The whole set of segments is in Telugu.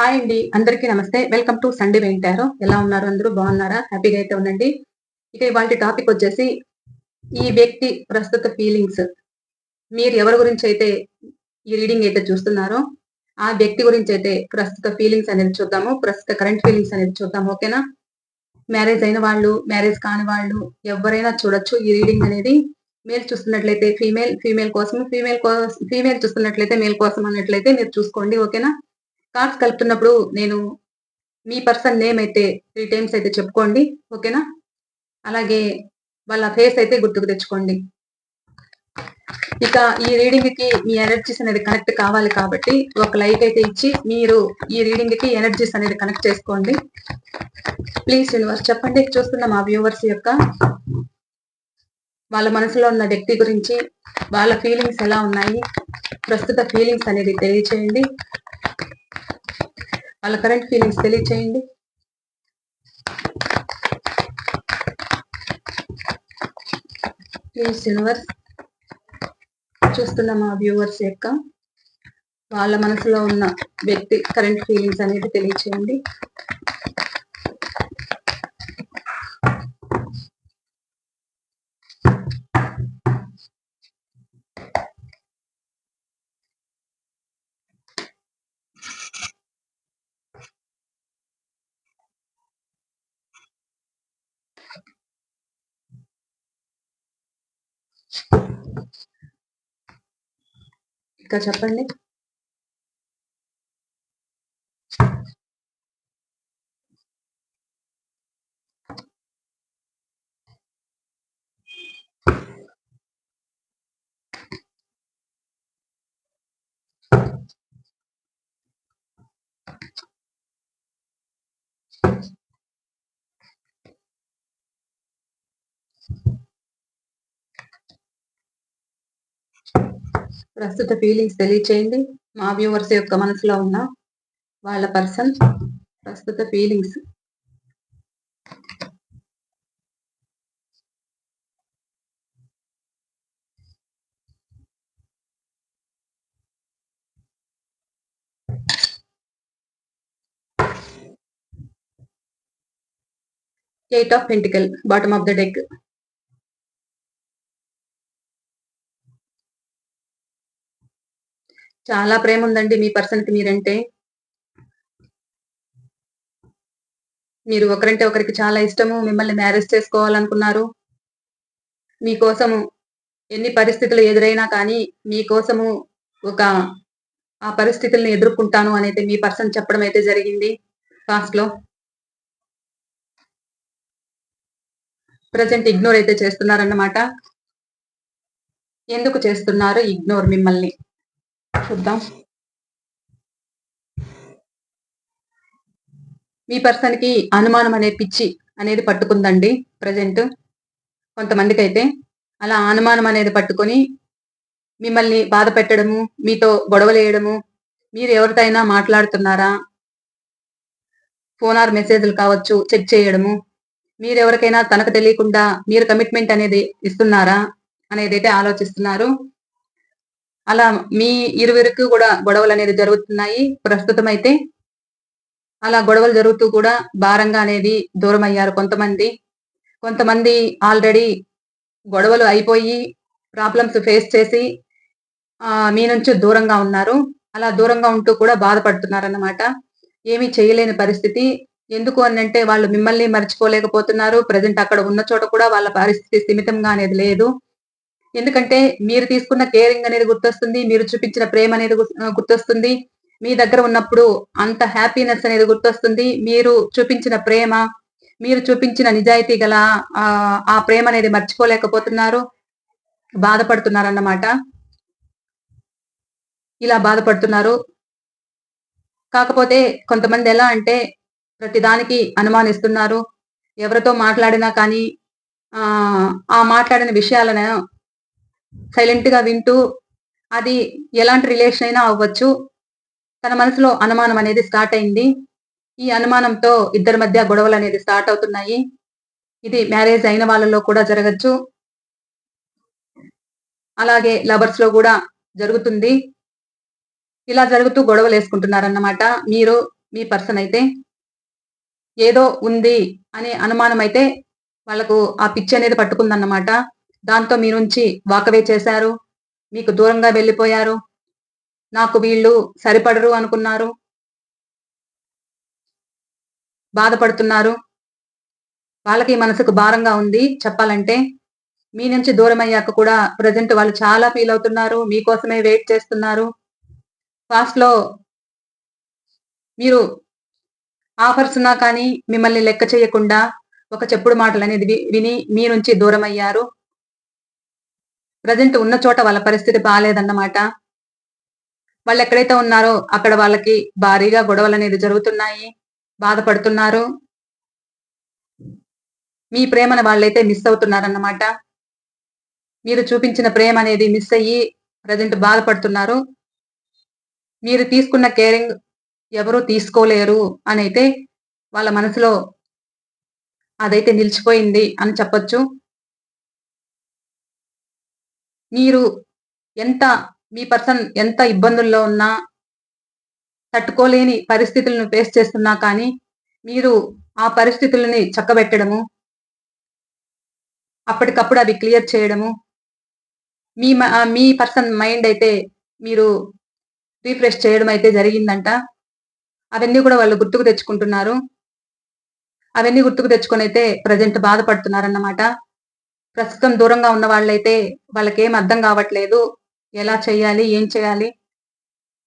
హాయ్ అండి. అందరికీ నమస్తే. వెల్కమ్ టు సండే వింటారు. ఎలా ఉన్నారు అందరూ? బాగున్నారా? హ్యాపీగా అయితే ఉండండి. ఇక ఇవాల్టి టాపిక్ వచ్చేసి ఈ వ్యక్తి ప్రస్తుత ఫీలింగ్స్. మీరు ఎవరి గురించైతే ఈ రీడింగ్ అయితే చూస్తున్నారో, ఆ వ్యక్తి గురించైతే ప్రస్తుత ఫీలింగ్స్ అనేది చూద్దాము. ప్రస్తుత కరెంట్ ఫీలింగ్స్ అనేది చూద్దాం. ఓకేనా? మ్యారేజ్ అయిన వాళ్ళు, మ్యారేజ్ కాని వాళ్ళు ఎవ్వరైనా చూడొచ్చు ఈ రీడింగ్ అనేది. మేల్ చూస్తున్నట్లయితే ఫీమేల్, ఫీమేల్ చూస్తున్నట్లయితే మేల్ కోసం అన్నట్లయితే మీరు చూసుకోండి. ఓకేనా? కార్డ్స్ కలుపుతున్నప్పుడు నేను మీ పర్సన్ నేమ్ అయితే 3 టైమ్స్ అయితే చెప్పుకోండి. ఓకేనా? అలాగే వాళ్ళ ఫేస్ అయితే గుర్తుకు తెచ్చుకోండి. ఇక ఈ రీడింగ్ కి మీ ఎనర్జీస్ అనేది కనెక్ట్ కావాలి కాబట్టి ఒక లైక్ అయితే ఇచ్చి మీరు ఈ రీడింగ్ కి ఎనర్జీస్ అనేది కనెక్ట్ చేసుకోండి. ప్లీజ్ యూనివర్స్ చెప్పండి. చూస్తున్న మా వ్యూవర్స్ యొక్క వాళ్ళ మనసులో ఉన్న వ్యక్తి గురించి, వాళ్ళ ఫీలింగ్స్ ఎలా ఉన్నాయి, ప్రస్తుత ఫీలింగ్స్ అనేది తెలియచేయండి. వాళ్ళ కరెంట్ ఫీలింగ్స్ తెలియచేయండి. ప్లీజ్ యూనివర్స్ చూస్తున్న మా వ్యూవర్స్ యొక్క వాళ్ళ మనసులో ఉన్న వ్యక్తి కరెంట్ ఫీలింగ్స్ అనేది తెలియచేయండి. ఇంకా చెప్పండి. ప్రస్తుత ఫీలింగ్స్ తెలియచేయండి. మా వ్యూవర్స్ యొక్క మనసులో ఉన్న వాళ్ళ పర్సన్ ప్రస్తుత feelings. Eight of pentacle bottom of the deck. చాలా ప్రేమ ఉందండి మీ పర్సన్ కి మీరంటే. మీరు ఒకరంటే ఒకరికి చాలా ఇష్టము. మిమ్మల్ని మ్యారేజ్ చేసుకోవాలనుకున్నారు. మీకోసము ఎన్ని పరిస్థితులు ఎదురైనా కానీ మీకోసము ఒక ఆ పరిస్థితుల్ని ఎదుర్కొంటాను అనైతే మీ పర్సన్ చెప్పడం అయితే జరిగింది పాస్ట్ లో. ప్రజెంట్ ఇగ్నోర్ అయితే చేస్తున్నారన్నమాట. ఎందుకు చేస్తున్నారు ఇగ్నోర్ మిమ్మల్ని చూద్దాం. మీ పర్సన్ కి అనుమానం అనే పిచ్చి అనేది పట్టుకుందండి ప్రజెంట్ కొంతమందికి అయితే. అలా అనుమానం అనేది పట్టుకొని మిమ్మల్ని బాధ పెట్టడము, మీతో గొడవలు వేయడము, మీరు ఎవరితోనైనా మాట్లాడుతున్నారా, ఫోన్ ఆర్ మెసేజ్లు కావచ్చు చెక్ చేయడము, మీరు ఎవరికైనా తనకు తెలియకుండా మీరు కమిట్మెంట్ అనేది ఇస్తున్నారా అనేది అయితే ఆలోచిస్తున్నారు. అలా మీ ఇరువురికి కూడా గొడవలు అనేది జరుగుతున్నాయి ప్రస్తుతం అయితే. అలా గొడవలు జరుగుతూ కూడా భారంగా అనేది దూరం అయ్యారు కొంతమంది. కొంతమంది ఆల్రెడీ గొడవలు అయిపోయి ప్రాబ్లమ్స్ ఫేస్ చేసి మీ నుంచి దూరంగా ఉన్నారు. అలా దూరంగా ఉంటూ కూడా బాధపడుతున్నారన్నమాట. ఏమీ చేయలేని పరిస్థితి. ఎందుకు అనంటే వాళ్ళు మిమ్మల్ని మర్చిపోలేకపోతున్నారు. ప్రజెంట్ అక్కడ ఉన్న చోట కూడా వాళ్ళ పరిస్థితి స్థిమితంగా అనేది లేదు. ఎందుకంటే మీరు తీసుకున్న కేరింగ్ అనేది గుర్తొస్తుంది. మీరు చూపించిన ప్రేమ అనేది గుర్తొస్తుంది. మీ దగ్గర ఉన్నప్పుడు అంత హ్యాపీనెస్ అనేది గుర్తొస్తుంది. మీరు చూపించిన ప్రేమ, మీరు చూపించిన నిజాయితీ గల ఆ ప్రేమ అనేది మర్చిపోలేకపోతున్నారు. బాధపడుతున్నారన్నమాట. ఇలా బాధపడుతున్నారు. కాకపోతే కొంతమంది ఎలా అంటే ప్రతిదానికి అనుమానిస్తున్నారు. ఎవరితో మాట్లాడినా కానీ ఆ మాట్లాడిన విషయాలను సైలెంట్ గా వింటూ అది ఎలాంటి రిలేషన్ అయినా అవ్వచ్చు. తన మనసులో అనుమానం అనేది స్టార్ట్ అయింది. ఈ అనుమానంతో ఇద్దరి మధ్య గొడవలు అనేది స్టార్ట్ అవుతున్నాయి. ఇది మ్యారేజ్ అయిన వాళ్ళలో కూడా జరగచ్చు. అలాగే లవర్స్ లో కూడా జరుగుతుంది. ఇలా జరుగుతూ గొడవలు వేసుకుంటున్నారన్నమాట. మీరు మీ పర్సన్ అయితే ఏదో ఉంది అనే అనుమానం అయితే వాళ్ళకు ఆ పిచ్చి అనేది పట్టుకుందన్నమాట. దాంతో మీ నుంచి వాకవే చేశారు. మీకు దూరంగా వెళ్ళిపోయారు. నాకు వీళ్ళు సరిపడరు అనుకున్నారు. బాధపడుతున్నారు. వాళ్ళకి మనసుకు భారంగా ఉంది చెప్పాలంటే. మీ నుంచి దూరమయ్యాక కూడా ప్రెజెంట్ వాళ్ళు చాలా ఫీల్ అవుతున్నారు. మీకోసమే వెయిట్ చేస్తున్నారు. పాస్ట్‌లో మీరు ఆఫర్స్ ఉన్నా కానీ మిమ్మల్ని లెక్క చేయకుండా ఒక చెప్పుడు మాటలనేది విని మీ నుంచి దూరమయ్యారు. ప్రెజెంట్ ఉన్న చోట వాళ్ళ పరిస్థితి బాలేదన్నమాట. వాళ్ళెక్కడైతే ఉన్నారో అక్కడ వాళ్ళకి భారీగా గొడవలనేది జరుగుతున్నాయి. బాధపడుతున్నారు. మీ ప్రేమను వాళ్ళైతే మిస్ అవుతున్నారన్నమాట. మీరు చూపించిన ప్రేమ అనేది మిస్ అయ్యి ప్రెజెంట్ బాధపడుతున్నారు. మీరు తీసుకున్న కేరింగ్ ఎవరు తీసుకోలేరు అనైతే వాళ్ళ మనసులో అదైతే నిలిచిపోయింది అని చెప్పొచ్చు. మీరు ఎంత మీ పర్సన్ ఎంత ఇబ్బందుల్లో ఉన్నా, తట్టుకోలేని పరిస్థితులను ఫేస్ చేస్తున్నా కానీ, మీరు ఆ పరిస్థితులని చక్కబెట్టడము, అప్పటికప్పుడు అవి క్లియర్ చేయడము, మీ పర్సన్ మైండ్ అయితే మీరు రిఫ్రెష్ చేయడం అయితే జరిగిందంట. అవన్నీ కూడా వాళ్ళు గుర్తుకు తెచ్చుకుంటున్నారు. అవన్నీ గుర్తుకు తెచ్చుకొనైతే ప్రెజెంట్ బాధపడుతున్నారన్నమాట. ప్రస్తుతం దూరంగా ఉన్న వాళ్ళైతే వాళ్ళకేం అర్థం కావట్లేదు. ఎలా చేయాలి? ఏం చేయాలి?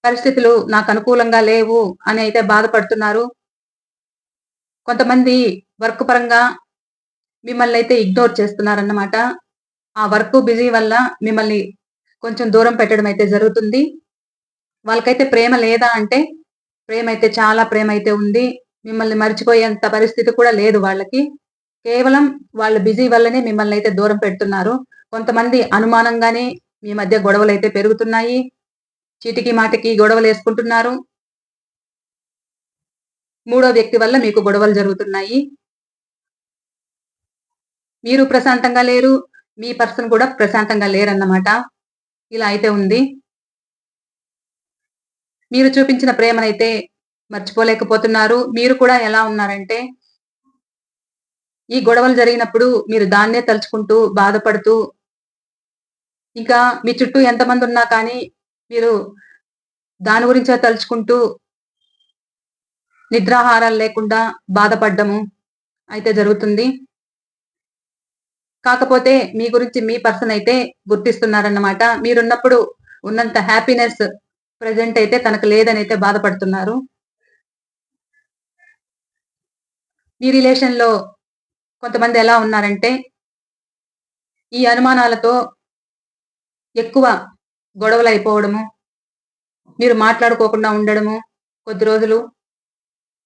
పరిస్థితులు నాకు అనుకూలంగా లేవు అని అయితే బాధపడుతున్నారు. కొంతమంది వర్క్ పరంగా మిమ్మల్నైతే ఇగ్నోర్ చేస్తున్నారన్నమాట. ఆ వర్క్ బిజీ వల్ల మిమ్మల్ని కొంచెం దూరం పెట్టడం అయితే జరుగుతుంది. వాళ్ళకైతే ప్రేమ లేదా అంటే, ప్రేమైతే చాలా ప్రేమైతే ఉంది. మిమ్మల్ని మర్చిపోయేంత పరిస్థితి కూడా లేదు వాళ్ళకి. కేవలం వాళ్ళ బిజీ వల్లనే మిమ్మల్నైతే దూరం పెడుతున్నారు. కొంతమంది అనుమానంగానే మీ మధ్య గొడవలైతే పెరుగుతున్నాయి. చీటికి మాటికి గొడవలేసుకుంటున్నారు. మూడో వ్యక్తి వల్ల మీకు గొడవలు జరుగుతున్నాయి. మీరు ప్రశాంతంగా లేరు. మీ పర్సన్ కూడా ప్రశాంతంగా లేరన్నమాట. ఇలా అయితే ఉంది. మీరు చూపించిన ప్రేమనైతే మర్చిపోలేకపోతున్నారు. మీరు కూడా ఎలా ఉన్నారంటే, ఈ గొడవలు జరిగినప్పుడు మీరు దాన్నే తలుచుకుంటూ, బాధపడుతూ, ఇంకా మీ చుట్టూ ఎంతమందున్నా కానీ, మీరు దాని గురించే తలుచుకుంటూ నిద్రాహారాలు లేకుండా బాధపడ్డము అయితే జరుగుతుంది. కాకపోతే మీ గురించి మీ పర్సన్ అయితే గుర్తిస్తున్నారన్నమాట. మీరున్నప్పుడు ఉన్నంత హ్యాపీనెస్ ప్రెజెంట్ అయితే తనకు లేదనైతే బాధపడుతున్నారు. మీ రిలేషన్‌లో కొంతమంది ఎలా ఉన్నారంటే, ఈ అనుమానాలతో ఎక్కువ గొడవలయిపోవడము, మీరు మాట్లాడుకోకుండా ఉండడము కొద్ది రోజులు,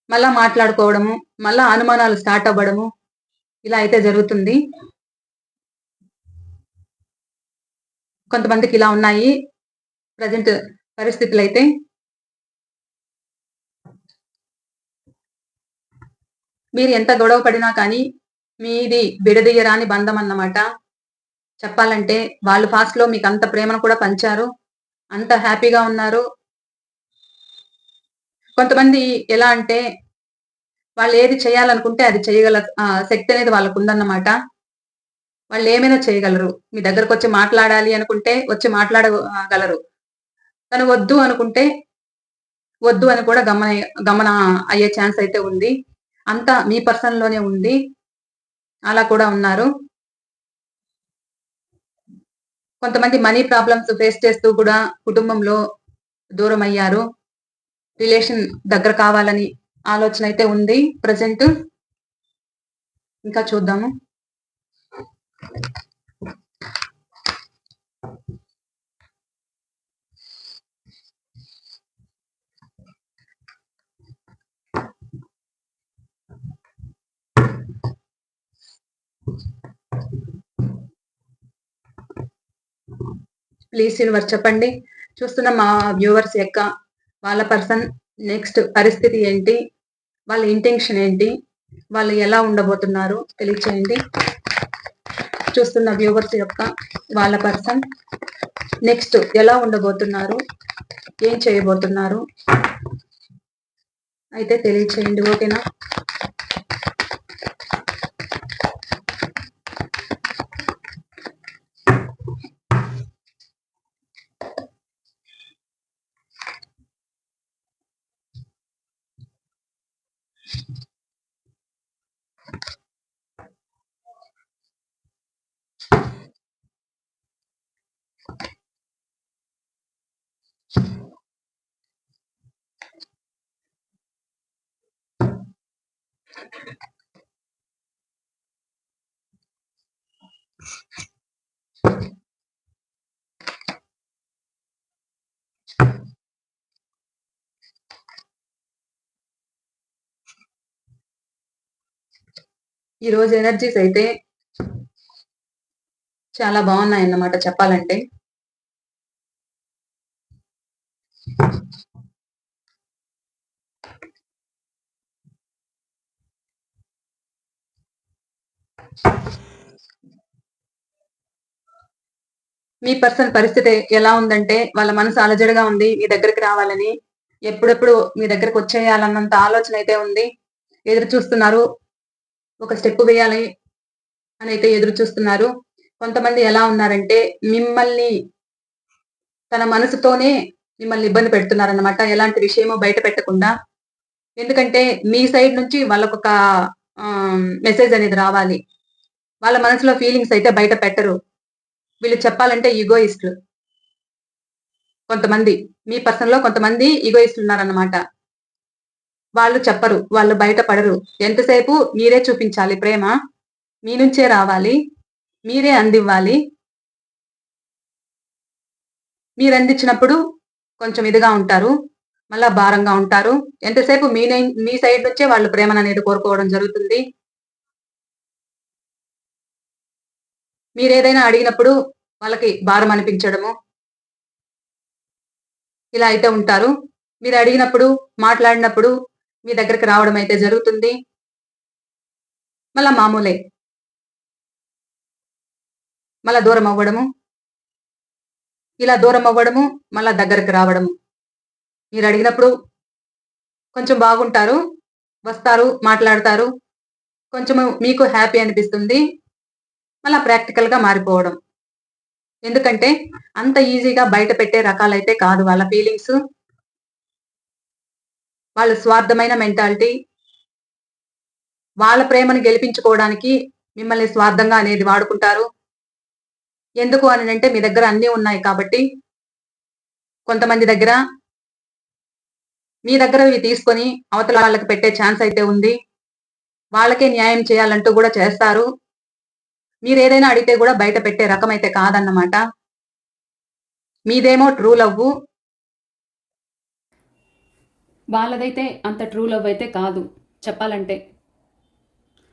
మళ్ళా మాట్లాడుకోవడము, మళ్ళా అనుమానాలు స్టార్ట్ అవ్వడము, ఇలా అయితే జరుగుతుంది. కొంతమందికి ఇలా ఉన్నాయి ప్రెజెంట్ పరిస్థితులైతే. మీరు ఎంత గొడవ పడినా కానీ, మీది విడదీయరాని బంధం అన్నమాట. చెప్పాలంటే వాళ్ళు ఫాస్ట్‌లో మీకంత ప్రేమను కూడా పంచారు. అంత హ్యాపీగా ఉన్నారు. కొంతమంది ఎలా అంటే, వాళ్ళేది చేయాలనుకుంటే అది చేయగల శక్తి అనేది వాళ్ళకుందన్నమాట. వాళ్ళేమైనా చేయగలరు. మీ దగ్గరకొచ్చి మాట్లాడాలి అనుకుంటే వచ్చి గలరు. తను వద్దు అనుకుంటే, వద్దు అని కూడా గమన అయ్యే ఛాన్స్ అయితే ఉంది. అంతా మీ పర్సన్‌లోనే ఉంది. అలా కూడా ఉన్నారు. కొంతమంది మనీ ప్రాబ్లమ్స్ ఫేస్ చేస్తూ కూడా కుటుంబంలో దూరమయ్యారు. రిలేషన్ దగ్గర కావాలని ఆలోచన అయితే ఉంది ప్రెజెంట్. ఇంకా చూద్దాము. ప్లీజ్ యూనివర్స్ చెప్పండి. చూస్తున్న మా వ్యూవర్స్ యొక్క వాళ్ళ పర్సన్ నెక్స్ట్ పరిస్థితి ఏంటి? వాళ్ళ ఇంటెన్షన్ ఏంటి? వాళ్ళు ఎలా ఉండబోతున్నారు తెలియచేయండి. చూస్తున్న వ్యూవర్స్ యొక్క వాళ్ళ పర్సన్ నెక్స్ట్ ఎలా ఉండబోతున్నారు? ఏం చేయబోతున్నారు? అయితే తెలియచేయండి, ఓకేనా? ఈరోజు ఎనర్జీస్ అయితే చాలా బాగున్నాయన్నమాట చెప్పాలంటే. మీ పర్సన్ పరిస్థితి ఎలా ఉందంటే, వాళ్ళ మనసు అలజడిగా ఉంది మీ దగ్గరికి రావాలని. ఎప్పుడెప్పుడు మీ దగ్గరకు వచ్చేయాలన్నంత ఆలోచన అయితే ఉంది. ఎదురు చూస్తున్నారు. ఒక స్టెప్ వేయాలి అని అయితే ఎదురు చూస్తున్నారు. కొంతమంది ఎలా ఉన్నారంటే, మిమ్మల్ని తన మనసుతోనే మిమ్మల్ని ఇబ్బంది పెడుతున్నారన్నమాట. ఎలాంటి విషయమో బయట పెట్టకుండా. ఎందుకంటే మీ సైడ్ నుంచి వాళ్ళకొక మెసేజ్ అనేది రావాలి. వాళ్ళ మనసులో ఫీలింగ్స్ అయితే బయట పెట్టరు. వీళ్ళు చెప్పాలంటే ఈగోయిస్టులు. కొంతమంది మీ పర్సన్‌లో కొంతమంది ఈగోయిస్టులు ఉన్నారన్నమాట. వాళ్ళు చెప్పరు. వాళ్ళు బయట పడరు. ఎంతసేపు మీరే చూపించాలి ప్రేమ. మీ నుంచే రావాలి. మీరే అందివ్వాలి. మీరందించినప్పుడు కొంచెం ఇదిగా ఉంటారు. మళ్ళా భారంగా ఉంటారు. ఎంతసేపు మీ సైడ్ నుంచే వాళ్ళు ప్రేమననేది కోరుకోవడం జరుగుతుంది. మీరేదైనా అడిగినప్పుడు వాళ్ళకి భారం అనిపించడము. ఇలా అయితే ఉంటారు. మీరు అడిగినప్పుడు, మాట్లాడినప్పుడు మీ దగ్గరికి రావడం అయితే జరుగుతుంది. మళ్ళా మామూలే. మళ్ళా దూరం అవ్వడము. ఇలా దూరం అవ్వడము, మళ్ళా దగ్గరికి రావడము. మీరు అడిగినప్పుడు కొంచెం బాగుంటారు. వస్తారు, మాట్లాడతారు. కొంచెము మీకు హ్యాపీ అనిపిస్తుంది. మళ్ళా ప్రాక్టికల్‌గా మారిపోవడం. ఎందుకంటే అంత ఈజీగా బయట పెట్టే రకాలైతే కాదు వాళ్ళ ఫీలింగ్స్. వాళ్ళ స్వార్థమైన మెంటాలిటీ. వాళ్ళ ప్రేమను గెలిపించుకోవడానికి మిమ్మల్ని స్వార్థంగా అనేది వాడుకుంటారు. ఎందుకు అనంటే మీ దగ్గర అన్నీ ఉన్నాయి కాబట్టి. కొంతమంది దగ్గర మీ దగ్గరవి తీసుకొని అవతల వాళ్ళకి పెట్టే ఛాన్స్ అయితే ఉంది. వాళ్ళకే న్యాయం చేయాలంటూ గూడా చేస్తారు. మీరేదైనా అడిగితే గూడా బయట పెట్టే రకమైతే కాదన్నమాట. మీదేమో ట్రూ లవ్వు. వాళ్ళదైతే అంత ట్రూ లవ్ అయితే కాదు చెప్పాలంటే.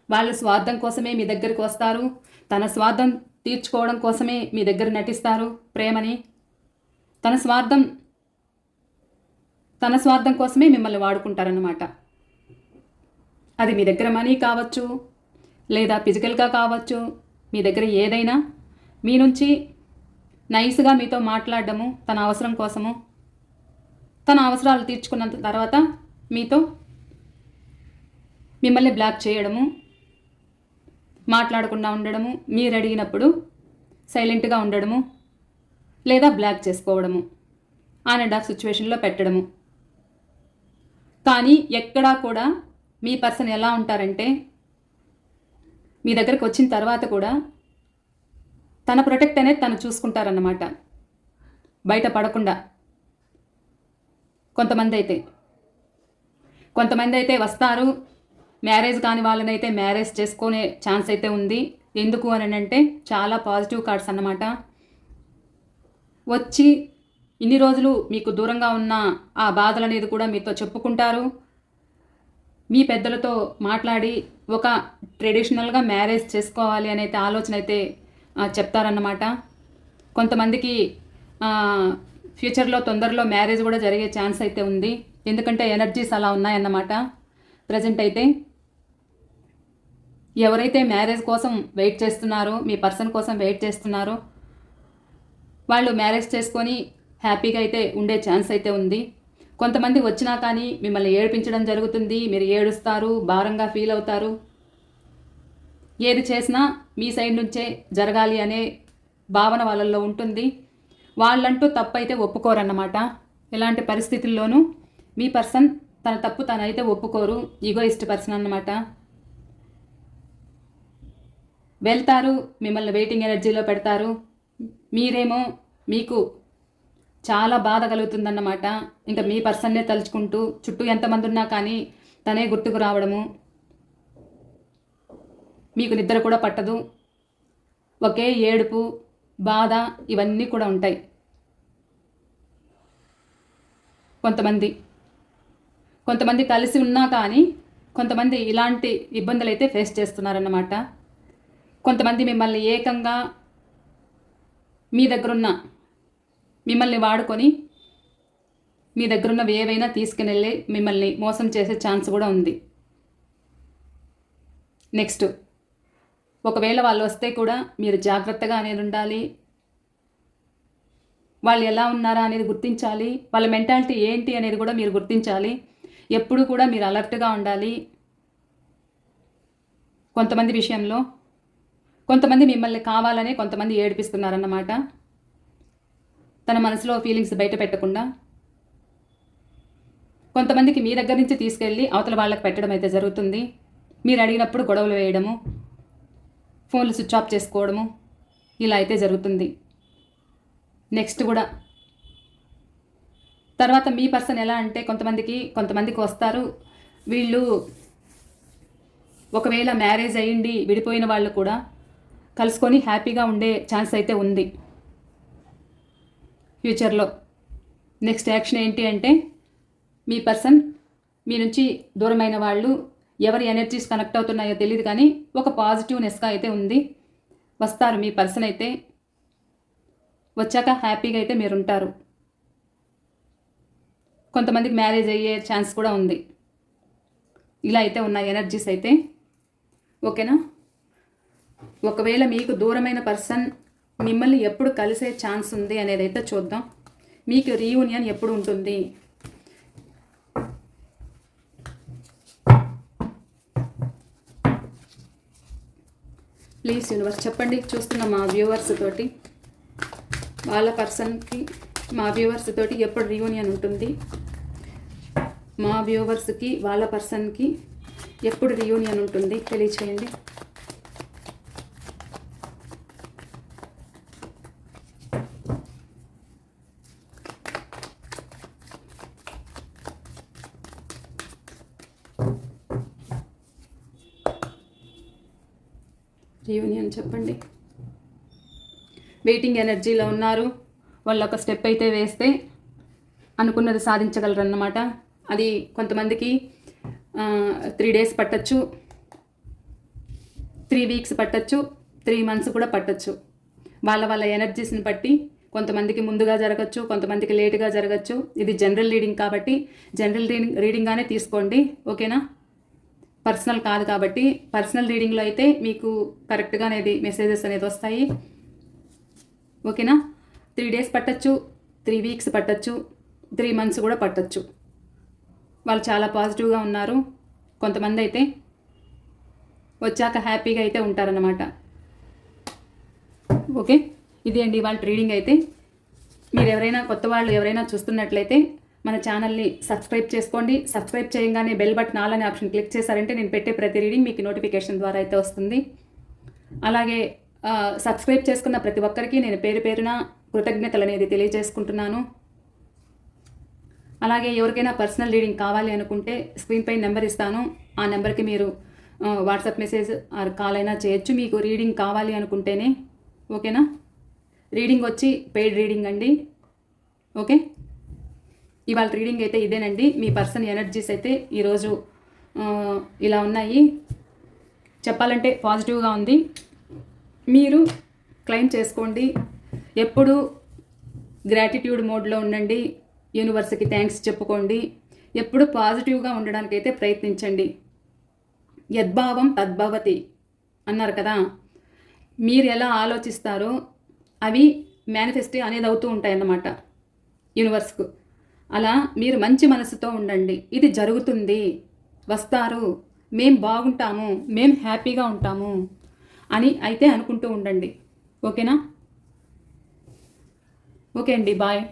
వాళ్ళు స్వార్థం కోసమే మీ దగ్గరికి వస్తారు. తన స్వార్థం తీర్చుకోవడం కోసమే మీ దగ్గర నటిస్తారు ప్రేమని. తన స్వార్థం కోసమే మిమ్మల్ని వాడుకుంటారన్నమాట. అది మీ దగ్గర మనీ కావచ్చు, లేదా ఫిజికల్గా కావచ్చు, మీ దగ్గర ఏదైనా మీ నుంచి నైస్గా మీతో మాట్లాడడము తన అవసరం కోసము. తన అవసరాలు తీర్చుకున్న తర్వాత మీతో మిమ్మల్ని బ్లాక్ చేయడము, మాట్లాడకుండా ఉండడము, మీరు అడిగినప్పుడు సైలెంట్గా ఉండడము, లేదా బ్లాక్ చేసుకోవడము, ఆన్ అండ్ ఆఫ్ సిచ్యువేషన్లో పెట్టడము. కానీ ఎక్కడా కూడా మీ పర్సన్ ఎలా ఉంటారంటే, మీ దగ్గరకు వచ్చిన తర్వాత కూడా తన ప్రొటెక్ట్ అనేది తను చూసుకుంటారన్నమాట, బయట పడకుండా. కొంతమంది అయితే వస్తారు. మ్యారేజ్ కాని వాళ్ళనైతే మ్యారేజ్ చేసుకునే ఛాన్స్ అయితే ఉంది. ఎందుకు అని అంటే చాలా పాజిటివ్ కార్డ్స్ అన్నమాట. వచ్చి ఇన్ని రోజులు మీకు దూరంగా ఉన్న ఆ బాధలు అనేది కూడా మీతో చెప్పుకుంటారు. మీ పెద్దలతో మాట్లాడి ఒక ట్రెడిషనల్గా మ్యారేజ్ చేసుకోవాలి అనేది ఆలోచన అయితే చెప్తారన్నమాట. కొంతమందికి ఫ్యూచర్లో తొందరలో మ్యారేజ్ కూడా జరిగే ఛాన్స్ అయితే ఉంది. ఎందుకంటే ఎనర్జీస్ అలా ఉన్నాయన్నమాట ప్రజెంట్ అయితే. ఎవరైతే మ్యారేజ్ కోసం వెయిట్ చేస్తున్నారో, మీ పర్సన్ కోసం వెయిట్ చేస్తున్నారో, వాళ్ళు మ్యారేజ్ చేసుకొని హ్యాపీగా అయితే ఉండే ఛాన్స్ అయితే ఉంది. కొంతమంది వచ్చినా కానీ మిమ్మల్ని ఏడిపించడం జరుగుతుంది. మీరు ఏడుస్తారు, భారంగా ఫీల్ అవుతారు. ఏది చేసినా మీ సైడ్ నుంచే జరగాలి అనే భావన వాళ్ళల్లో ఉంటుంది. వాళ్ళంటూ తప్పు అయితే ఒప్పుకోరన్నమాట. ఎలాంటి పరిస్థితుల్లోనూ మీ పర్సన్ తన తప్పు తనైతే ఒప్పుకోరు. ఈగోయిస్ట్ పర్సన్ అన్నమాట. వెళ్తారు, మిమ్మల్ని వెయిటింగ్ ఎనర్జీలో పెడతారు. మీరేమో మీకు చాలా బాధ కలుగుతుందన్నమాట. ఇంకా మీ పర్సన్నే తలుచుకుంటూ చుట్టూ ఎంతమంది ఉన్నా కానీ తనే గుర్తుకు రావడము. మీకు నిద్ర కూడా పట్టదు. ఒకే ఏడుపు, బాధ ఇవన్నీ కూడా ఉంటాయి. కొంతమంది కలిసి ఉన్నా కానీ కొంతమంది ఇలాంటి ఇబ్బందులు అయితే ఫేస్ చేస్తున్నారన్నమాట. కొంతమంది మిమ్మల్ని ఏకంగా మీ దగ్గరున్న మిమ్మల్ని వాడుకొని మీ దగ్గరున్నవి ఏవైనా తీసుకుని మిమ్మల్ని మోసం చేసే ఛాన్స్ కూడా ఉంది. నెక్స్ట్, ఒకవేళ వాళ్ళు వస్తే కూడా మీరు జాగ్రత్తగా అనేది ఉండాలి. వాళ్ళు ఎలా ఉన్నారా అనేది గుర్తించాలి. వాళ్ళ మెంటాలిటీ ఏంటి అనేది కూడా మీరు గుర్తించాలి. ఎప్పుడు కూడా మీరు అలర్ట్గా ఉండాలి. కొంతమంది విషయంలో కొంతమంది మిమ్మల్ని కావాలనే కొంతమంది ఏడిపిస్తున్నారన్నమాట. తన మనసులో ఫీలింగ్స్ బయట పెట్టకుండా కొంతమందికి మీ దగ్గర నుంచి తీసుకెళ్ళి అవతల వాళ్ళకి పెట్టడం అయితే జరుగుతుంది. మీరు అడిగినప్పుడు గొడవలు వేయడము, ఫోన్లు స్విచ్ ఆఫ్ చేసుకోవడము ఇలా అయితే జరుగుతుంది. నెక్స్ట్ కూడా తర్వాత మీ పర్సన్ ఎలా అంటే కొంతమందికి వస్తారు. వీళ్ళు ఒకవేళ మ్యారేజ్ అయ్యింది విడిపోయిన వాళ్ళు కూడా కలుసుకొని హ్యాపీగా ఉండే ఛాన్స్ అయితే ఉంది ఫ్యూచర్లో. నెక్స్ట్ యాక్షన్ ఏంటి అంటే మీ పర్సన్ మీ నుంచి దూరమైన వాళ్ళు ఎవరి ఎనర్జీస్ కనెక్ట్ అవుతున్నాయో తెలియదు కానీ ఒక పాజిటివ్నెస్గా అయితే ఉంది. వస్తారు మీ పర్సన్ అయితే. వచ్చాక హ్యాపీగా అయితే మీరు ఉంటారు. కొంతమందికి మ్యారేజ్ అయ్యే ఛాన్స్ కూడా ఉంది. ఇలా అయితే ఉన్నాయి ఎనర్జీస్ అయితే. ఓకేనా? ఒకవేళ మీకు దూరమైన పర్సన్ మిమ్మల్ని ఎప్పుడు కలిసే ఛాన్స్ ఉంది అనేది అయితే చూద్దాం. మీకు రీయూనియన్ ఎప్పుడు ఉంటుంది? ప్లీజ్ యూనివర్స్ చెప్పండి. చూస్తున్న మా వ్యూవర్స్ తోటి, వాళ్ళ పర్సన్కి మా వ్యూవర్స్ తోటి ఎప్పుడు రీయూనియన్ ఉంటుంది? మా వ్యూవర్స్కి వాళ్ళ పర్సన్కి ఎప్పుడు రీయూనియన్ ఉంటుంది తెలియచేయండి. రీయూనియన్ చెప్పండి. వెయిటింగ్ ఎనర్జీలో ఉన్నారు. వాళ్ళు ఒక స్టెప్ అయితే వేస్తే అనుకున్నది సాధించగలరన్నమాట. అది కొంతమందికి 3 days పట్టచ్చు, 3 weeks పట్టచ్చు, 3 months కూడా పట్టచ్చు. వాళ్ళ ఎనర్జీస్ని బట్టి కొంతమందికి ముందుగా జరగచ్చు, కొంతమందికి లేటుగా జరగచ్చు. ఇది జనరల్ రీడింగ్ కాబట్టి జనరల్ రీడింగ్గానే తీసుకోండి. ఓకేనా? పర్సనల్ కాదు కాబట్టి. పర్సనల్ రీడింగ్లో అయితే మీకు కరెక్ట్గా అనేది మెసేజెస్ అనేది వస్తాయి. ఓకేనా? 3 days పట్టచ్చు, 3 weeks పట్టచ్చు, 3 months కూడా పట్టచ్చు. వాళ్ళు చాలా పాజిటివ్గా ఉన్నారు. కొంతమంది అయితే వచ్చాక హ్యాపీగా అయితే ఉంటారన్నమాట. ఓకే, ఇది అండి వాళ్ళ రీడింగ్ అయితే. మీరు ఎవరైనా కొత్త వాళ్ళు ఎవరైనా చూస్తున్నట్లయితే మన ఛానల్ని సబ్స్క్రైబ్ చేసుకోండి. సబ్స్క్రైబ్ చేయగానే బెల్ బటన్ ఆల్ అనే ఆప్షన్ క్లిక్ చేశారంటే నేను పెట్టే ప్రతి రీడింగ్ మీకు నోటిఫికేషన్ ద్వారా అయితే వస్తుంది. అలాగే సబ్స్క్రైబ్ చేసుకున్న ప్రతి ఒక్కరికి నేను పేరున కృతజ్ఞతలు అనేది తెలియజేసుకుంటున్నాను. అలాగే ఎవరికైనా పర్సనల్ రీడింగ్ కావాలి అనుకుంటే స్క్రీన్ పై నెంబర్ ఇస్తాను. ఆ నెంబర్కి మీరు వాట్సాప్ మెసేజ్ ఆర్ కాల్ అయినా చేయొచ్చు మీకు రీడింగ్ కావాలి అనుకుంటేనే. ఓకేనా? రీడింగ్ వచ్చి పెయిడ్ రీడింగ్ అండి. ఓకే, ఇవాళ రీడింగ్ అయితే ఇదేనండి. మీ పర్సన్ ఎనర్జీస్ అయితే ఈరోజు ఇలా ఉన్నాయి. చెప్పాలంటే పాజిటివ్గా ఉంది. మీరు క్లెయిమ్ చేసుకోండి. ఎప్పుడు గ్రాటిట్యూడ్ మోడ్లో ఉండండి. యూనివర్స్కి థ్యాంక్స్ చెప్పుకోండి. ఎప్పుడు పాజిటివ్గా ఉండడానికి అయితే ప్రయత్నించండి. యద్భావం తద్భవతి అన్నారు కదా. మీరు ఎలా ఆలోచిస్తారో అవి మేనిఫెస్ట్ అనేది అవుతూ ఉంటాయన్నమాట యూనివర్స్కు. అలా మీరు మంచి మనసుతో ఉండండి. ఇది జరుగుతుంది, వస్తారు, మేం బాగుంటాము, మేం హ్యాపీగా ఉంటాము అని అయితే అనుకుంటూ ఉండండి. ఓకేనా? ఓకే అండి, బాయ్.